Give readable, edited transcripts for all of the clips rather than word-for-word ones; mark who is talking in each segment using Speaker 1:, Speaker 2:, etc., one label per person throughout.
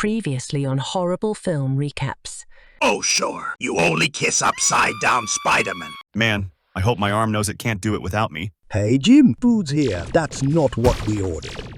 Speaker 1: Previously on Horrible Film Recaps.
Speaker 2: Oh, sure. You only kiss upside-down Spider-Man.
Speaker 3: Man, I hope my arm knows it can't do it without me.
Speaker 4: Hey, Jim, food's here. That's not what we ordered.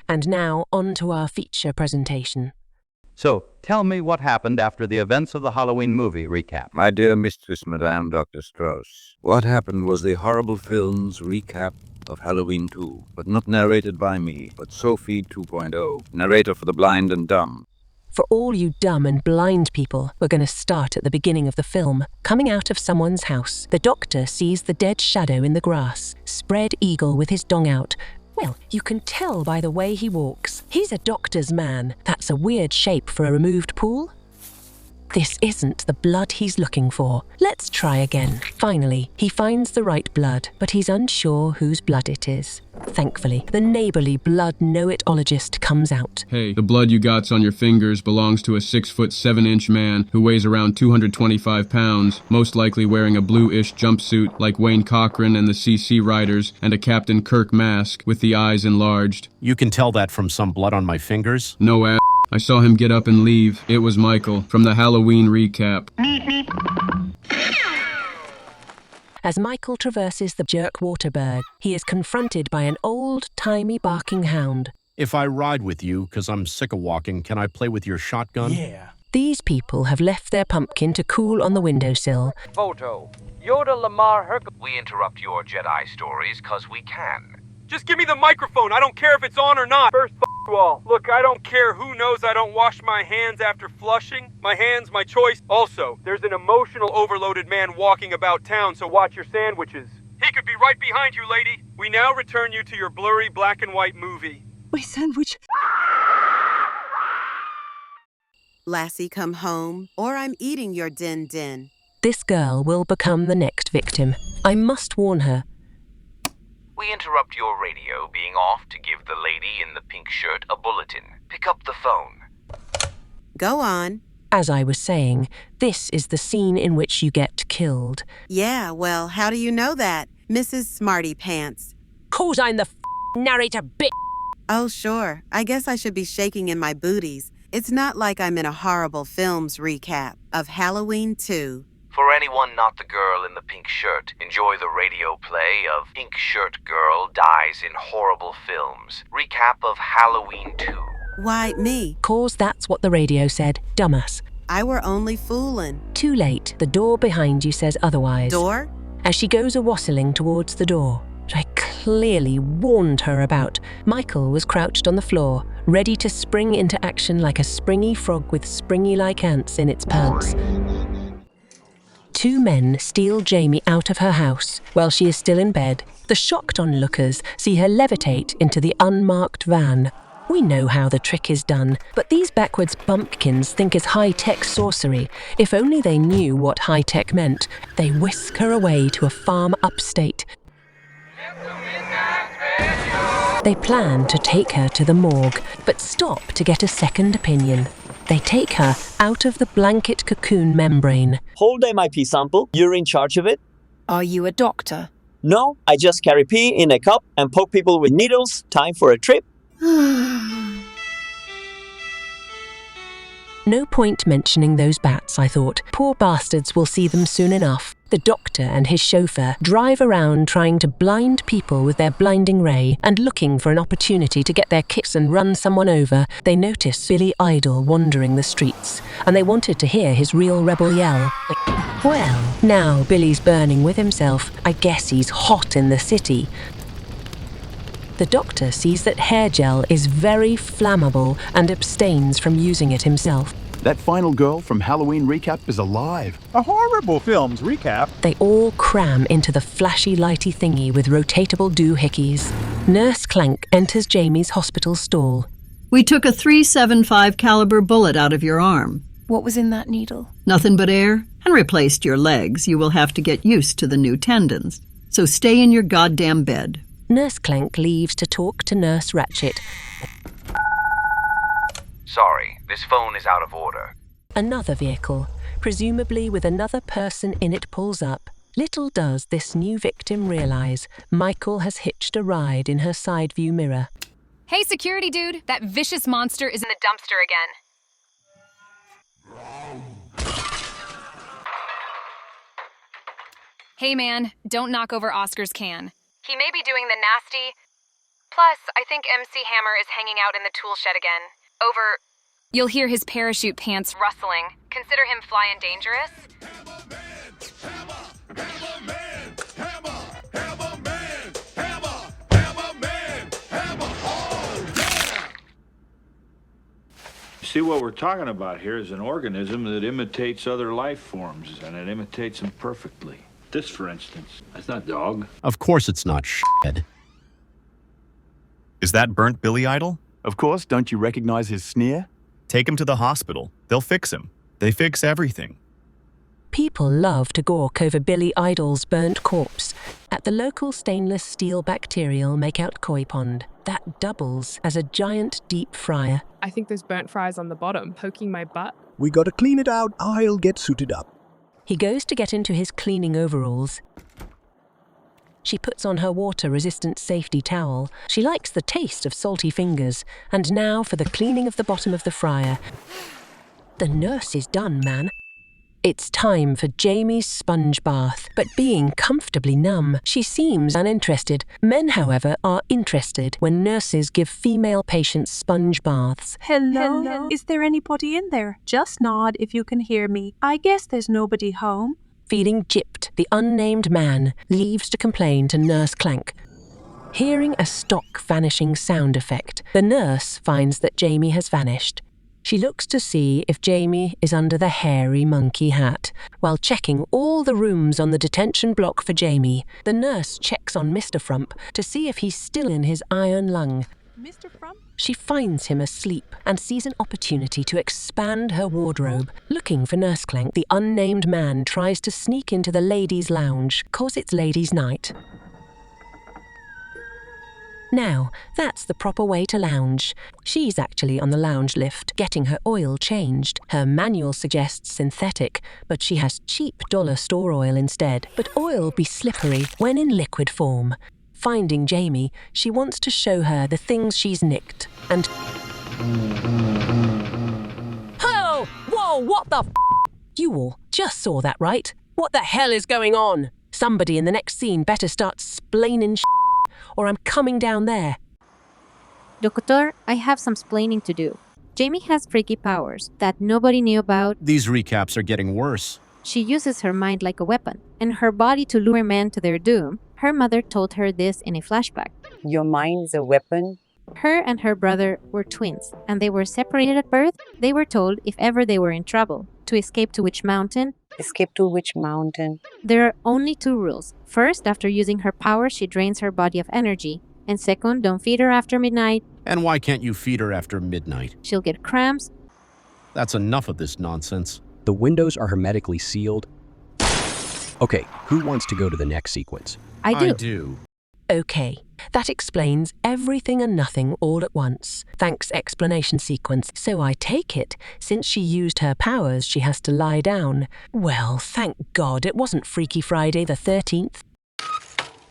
Speaker 1: And now, on to our feature presentation.
Speaker 5: So, tell me what happened after the events of the Halloween movie recap.
Speaker 6: My dear Mistress Madame Dr. Strauss, what happened was the Horrible Films recap of Halloween 2, but not narrated by me, but Sophie 2.0, narrator for the blind and dumb.
Speaker 1: For all you dumb and blind people, we're going to start at the beginning of the film. Coming out of someone's house, the doctor sees the dead shadow in the grass, spread eagle with his dong out. Well, you can tell by the way he walks. He's a doctor's man. That's a weird shape for a removed pool. This isn't the blood he's looking for. Let's try again. Finally, he finds the right blood, but he's unsure whose blood it is. Thankfully, the neighborly blood know-it-ologist comes out.
Speaker 7: Hey, the blood you got's on your fingers belongs to a 6'7" man who weighs around 225 pounds, most likely wearing a blue-ish jumpsuit like Wayne Cochran and the CC Riders, and a Captain Kirk mask with the eyes enlarged.
Speaker 3: You can tell that from some blood on my fingers?
Speaker 7: No ass. I saw him get up and leave. It was Michael from the Halloween recap.
Speaker 1: As Michael traverses the Jerkwaterberg, he is confronted by an old-timey barking hound.
Speaker 3: If I ride with you, 'cause I'm sick of walking, can I play with your shotgun?
Speaker 4: Yeah.
Speaker 1: These people have left their pumpkin to cool on the windowsill.
Speaker 8: Photo. Yoda Lamar Hercule.
Speaker 9: We interrupt your Jedi stories 'cause we can.
Speaker 8: Just give me the microphone. I don't care if it's on or not. First, you all. Look, I don't care who knows I don't wash my hands after flushing. My hands, my choice. Also, there's an emotional overloaded man walking about town, so watch your sandwiches. He could be right behind you, lady. We now return you to your blurry black and white movie.
Speaker 10: My sandwich.
Speaker 11: Lassie, come home, or I'm eating your din-din.
Speaker 1: This girl will become the next victim. I must warn her.
Speaker 9: We interrupt your radio being off to give the lady in the pink shirt a bulletin. Pick up the phone.
Speaker 11: Go on.
Speaker 1: As I was saying, this is the scene in which you get killed.
Speaker 11: Yeah, well, how do you know that, Mrs. Smarty Pants?
Speaker 1: 'Cause I'm the narrator, bitch!
Speaker 11: Oh, sure. I guess I should be shaking in my booties. It's not like I'm in a Horrible Films recap of Halloween 2.
Speaker 9: For anyone not the girl in the pink shirt, enjoy the radio play of Pink Shirt Girl Dies in Horrible Films. Recap of Halloween 2.
Speaker 11: Why, me?
Speaker 1: 'Cause that's what the radio said, dumbass.
Speaker 11: I were only foolin'.
Speaker 1: Too late. The door behind you says otherwise.
Speaker 11: Door?
Speaker 1: As she goes a-wassailing towards the door, which I clearly warned her about, Michael was crouched on the floor, ready to spring into action like a springy frog with springy-like ants in its pants. Two men steal Jamie out of her house while she is still in bed. The shocked onlookers see her levitate into the unmarked van. We know how the trick is done, but these backwards bumpkins think it's high-tech sorcery. If only they knew what high-tech meant. They whisk her away to a farm upstate. They plan to take her to the morgue, but stop to get a second opinion. They take her out of the blanket cocoon membrane.
Speaker 12: Hold MIP sample. You're in charge of it.
Speaker 10: Are you a doctor?
Speaker 12: No, I just carry pee in a cup and poke people with needles. Time for a trip.
Speaker 1: No point mentioning those bats, I thought. Poor bastards will see them soon enough. The doctor and his chauffeur drive around trying to blind people with their blinding ray and looking for an opportunity to get their kicks and run someone over. They noticed Billy Idol wandering the streets, and they wanted to hear his real rebel yell. Well, now Billy's burning with himself. I guess he's hot in the city. The doctor sees that hair gel is very flammable and abstains from using it himself.
Speaker 13: That final girl from Halloween recap is alive.
Speaker 14: A Horrible Films recap?
Speaker 1: They all cram into the flashy lighty thingy with rotatable doohickeys. Nurse Clank enters Jamie's hospital stall.
Speaker 15: We took a .375 caliber bullet out of your arm.
Speaker 10: What was in that needle?
Speaker 15: Nothing but air, and replaced your legs. You will have to get used to the new tendons. So stay in your goddamn bed.
Speaker 1: Nurse Clank leaves to talk to Nurse Ratchet.
Speaker 9: Sorry, this phone is out of order.
Speaker 1: Another vehicle, presumably with another person in it, pulls up. Little does this new victim realize Michael has hitched a ride in her side view mirror.
Speaker 16: Hey, security dude, that vicious monster is in the dumpster again. Hey man, don't knock over Oscar's can. He may be doing the nasty. Plus, I think MC Hammer is hanging out in the tool shed again. Over. You'll hear his parachute pants rustling. Consider him flying dangerous.
Speaker 17: See, what we're talking about here is an organism that imitates other life forms, and it imitates them perfectly. This, for instance, that's not dog.
Speaker 3: Of course it's not shit.
Speaker 13: Is that Burnt Billy Idol? Of course, don't you recognize his sneer? Take him to the hospital. They'll fix him. They fix everything.
Speaker 1: People love to gawk over Billy Idol's burnt corpse at the local stainless steel bacterial makeout koi pond that doubles as a giant deep fryer.
Speaker 18: I think there's burnt fries on the bottom, poking my butt.
Speaker 4: We gotta clean it out. I'll get suited up.
Speaker 1: He goes to get into his cleaning overalls. She puts on her water-resistant safety towel. She likes the taste of salty fingers. And now for the cleaning of the bottom of the fryer. The nurse is done, man. It's time for Jamie's sponge bath, but being comfortably numb, she seems uninterested. Men, however, are interested when nurses give female patients sponge baths.
Speaker 19: Hello? Is there anybody in there? Just nod if you can hear me. I guess there's nobody home.
Speaker 1: Feeling gypped, the unnamed man leaves to complain to Nurse Clank. Hearing a stock vanishing sound effect, the nurse finds that Jamie has vanished. She looks to see if Jamie is under the hairy monkey hat. While checking all the rooms on the detention block for Jamie, the nurse checks on Mr. Frump to see if he's still in his iron lung.
Speaker 19: Mr. Frump?
Speaker 1: She finds him asleep and sees an opportunity to expand her wardrobe. Looking for Nurse Clank, the unnamed man tries to sneak into the ladies' lounge, 'cause it's ladies' night. Now, that's the proper way to lounge. She's actually on the lounge lift, getting her oil changed. Her manual suggests synthetic, but she has cheap dollar store oil instead. But oil be slippery when in liquid form. Finding Jamie, she wants to show her the things she's nicked. And... Oh! Whoa, what the f***? You all just saw that, right? What the hell is going on? Somebody in the next scene better start splainin' or I'm coming down there.
Speaker 20: Doctor, I have some splaining to do. Jamie has freaky powers that nobody knew about.
Speaker 3: These recaps are getting worse.
Speaker 20: She uses her mind like a weapon, and her body to lure men to their doom. Her mother told her this in a flashback.
Speaker 21: Your mind is a weapon?
Speaker 20: Her and her brother were twins, and they were separated at birth. They were told if ever they were in trouble, to escape to which mountain?
Speaker 21: Escape to which mountain?
Speaker 20: There are only two rules. First, after using her power, she drains her body of energy. And second, don't feed her after midnight.
Speaker 3: And why can't you feed her after midnight?
Speaker 20: She'll get cramps.
Speaker 3: That's enough of this nonsense.
Speaker 22: The windows are hermetically sealed. Okay, who wants to go to the next sequence?
Speaker 20: I
Speaker 3: do.
Speaker 1: Okay, that explains everything and nothing all at once. Thanks explanation sequence. So I take it, since she used her powers, she has to lie down. Well, thank God it wasn't Freaky Friday the 13th.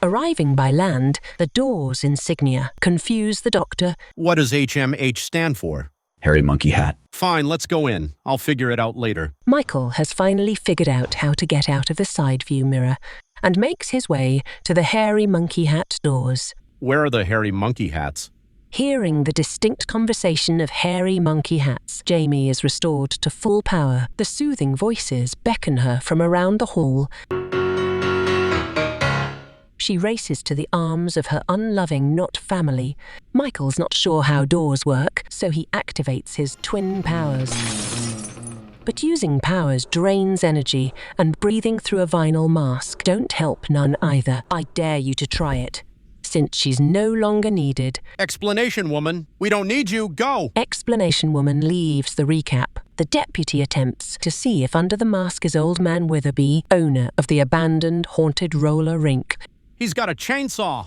Speaker 1: Arriving by land, the door's insignia confuse the doctor.
Speaker 3: What does HMH stand for?
Speaker 23: Hairy monkey hat.
Speaker 3: Fine, let's go in. I'll figure it out later.
Speaker 1: Michael has finally figured out how to get out of the side view mirror and makes his way to the hairy monkey hat doors.
Speaker 3: Where are the hairy monkey hats?
Speaker 1: Hearing the distinct conversation of hairy monkey hats, Jamie is restored to full power. The soothing voices beckon her from around the hall. She races to the arms of her unloving not family. Michael's not sure how doors work, so he activates his twin powers. But using powers drains energy, and breathing through a vinyl mask don't help none either. I dare you to try it, since she's no longer needed.
Speaker 3: Explanation woman, we don't need you, go!
Speaker 1: Explanation woman leaves the recap. The deputy attempts to see if under the mask is Old Man Witherby, owner of the abandoned haunted roller rink.
Speaker 3: He's got a chainsaw.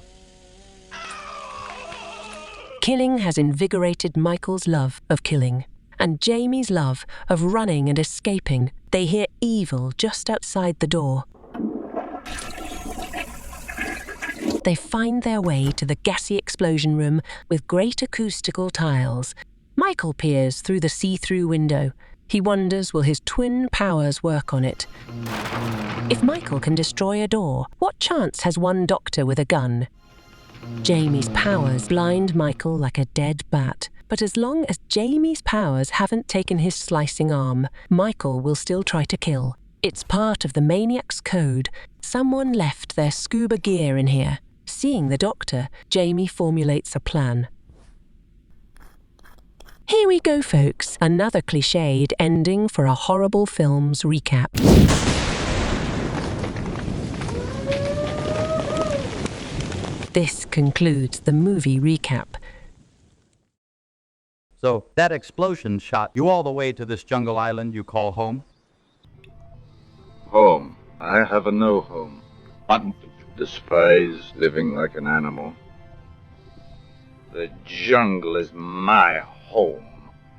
Speaker 1: Killing has invigorated Michael's love of killing, and Jamie's love of running and escaping. They hear evil just outside the door. They find their way to the gassy explosion room with great acoustical tiles. Michael peers through the see-through window. He wonders, will his twin powers work on it? If Michael can destroy a door, what chance has one doctor with a gun? Jamie's powers blind Michael like a dead bat. But as long as Jamie's powers haven't taken his slicing arm, Michael will still try to kill. It's part of the maniac's code. Someone left their scuba gear in here. Seeing the doctor, Jamie formulates a plan. Here we go, folks. Another cliched ending for a horrible film's recap. This concludes the movie recap.
Speaker 2: So that explosion shot you all the way to this jungle island you call home?
Speaker 6: Home. I have no home. I despise living like an animal. The jungle is my home.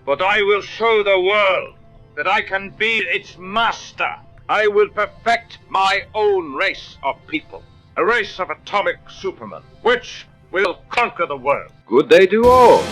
Speaker 6: But I will show the world that I can be its master. I will perfect my own race of people. A race of atomic supermen, which will conquer the world. Good day to all.